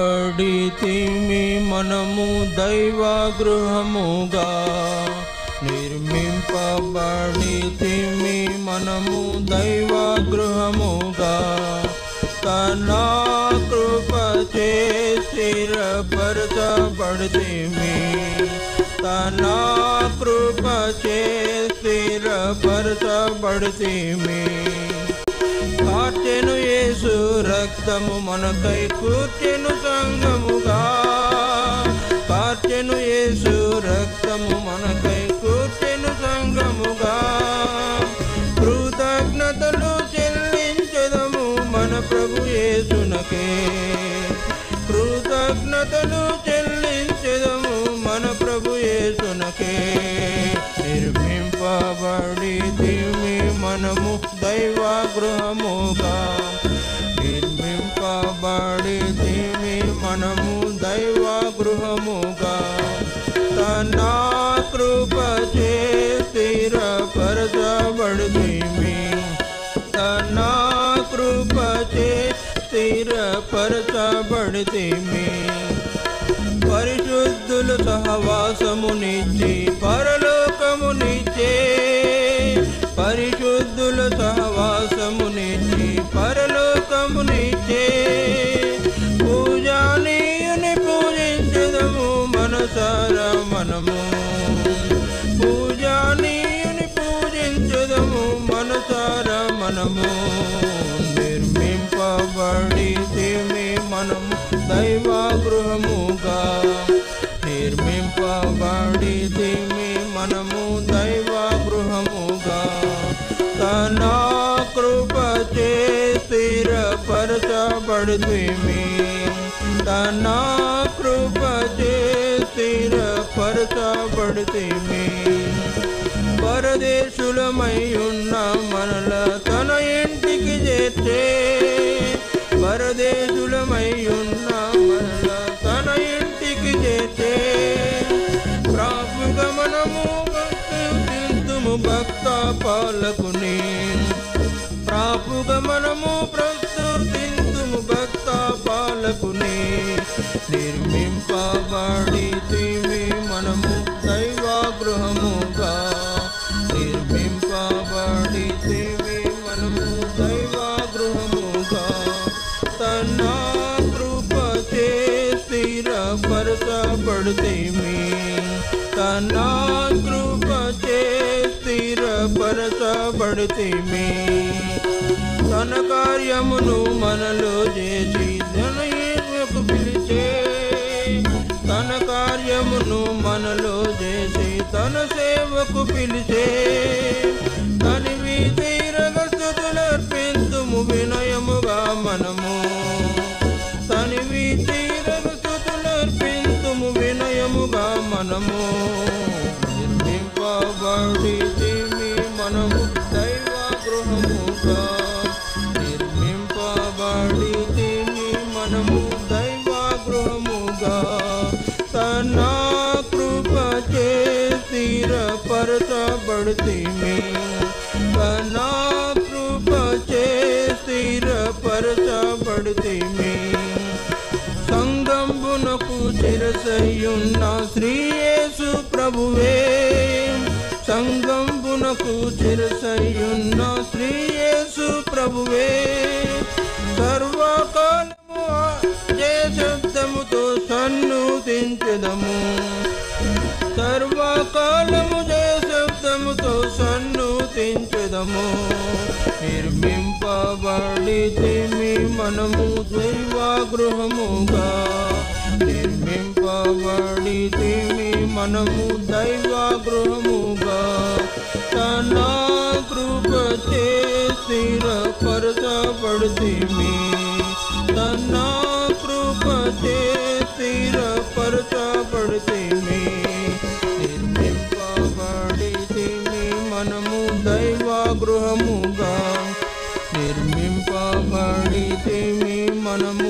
నిర్మింపబడితిమి మనము దైవ గృహముగా నిర్మింపబడితిమి మనము దైవ గృహముగా తన కృపచే స్థిరపరచబడితిమి తన కృపచే స్థిరపరచబడితిమి కార్చెను యేసు రక్తము మనకై కూర్చెను సంగముగా కార్చెను యేసు రక్తము మనకై కూర్చెను సంగముగా కృతజ్ఞతలు చెల్లించెదము మన ప్రభు యేసునకే కృతజ్ఞతలు చెల్లించెదము మన ప్రభు యేసునకే నిర్మింపబడితిమి మనము దైవ గృహముగా నిర్మింపబడితిమి మనము దైవ గృహముగా తన కృపచే స్థిరపరచబడితిమి తన కృపచే స్థిరపరచబడితిమి పరిశుద్ధులు సహవాసమునిచ్చి పరలోకమునిచ్చే పరిశుద్ధుల సహవాసమునిచ్చి పరలోకమునిచ్చే పూజనీయుని పూజించెదము మనసారా మనము పూజనీయుని పూజించెదము మనసారా మనము నిర్మింపబడితిమి మనము దైవ గృహముగా నిర్మింపబడితిమి మనము దైవ గృహముగా తన కృపచే స్థిరపరచబడితిమి తన కృపచే స్థిరపరచబడితిమి పరదేశులమై ఉన్న మనల తన ఇంటికి చేర్చే పరదేశులమై ఉన్న మనల తన ఇంటికి చేర్చే ప్రాపుగా మనము స్తుతింతుము భక్త పాలకుని ప్రాపుగా మనము ప్రస్తుతింతుము భక్త పాలకుని నిర్మింపబడితిమి మనము దైవ గృహముగా నిర్మింపబడితిమి మనము దైవ గృహముగా తన కృపచే స్థిరపరచబడితిమి తన కృపచే స్థిరపరచబడితిమి తన కార్యమును మనలో చేసి తన యేసుకు పిలిచే తన కార్యమును మనలో చేసి తన సేవకు పిలిచే తనివి తీరగ స్తుతులర్పింతుము వినయముగా మనము తనివి తీరగ స్తుతులర్పింతుము వినయముగా మనము నిర్మింపబడితిమి మనము దైవ గృహముగా నిర్మింపబడితిమి మనము దైవ గృహముగా తన కృపచే స్థిరపరచబడితిమి తన కృపచే స్థిరపరచబడితిమి సంగంబునకు శిరసయ్యున్న శ్రీ యేసు ప్రభువే సంగంబునకు శిరసయ్యున్న శ్రీ యేసు ప్రభువే సర్వకాలము జయ శబ్దముతో సన్నుతించెదము సర్వకాలము జయ శబ్దముతో సన్నుతించెదము నిర్మింపబడితిమి మనము దైవ గృహముగా నిర్మింపబడితిమి మనము దైవ గృహముగా తన కృపచే స్థిరపరచబడితిమి తన కృపచే స్థిరపరచబడితిమి నిర్మింపబడితిమి మనము దైవ గృహముగా నిర్మింపబడితిమి మనము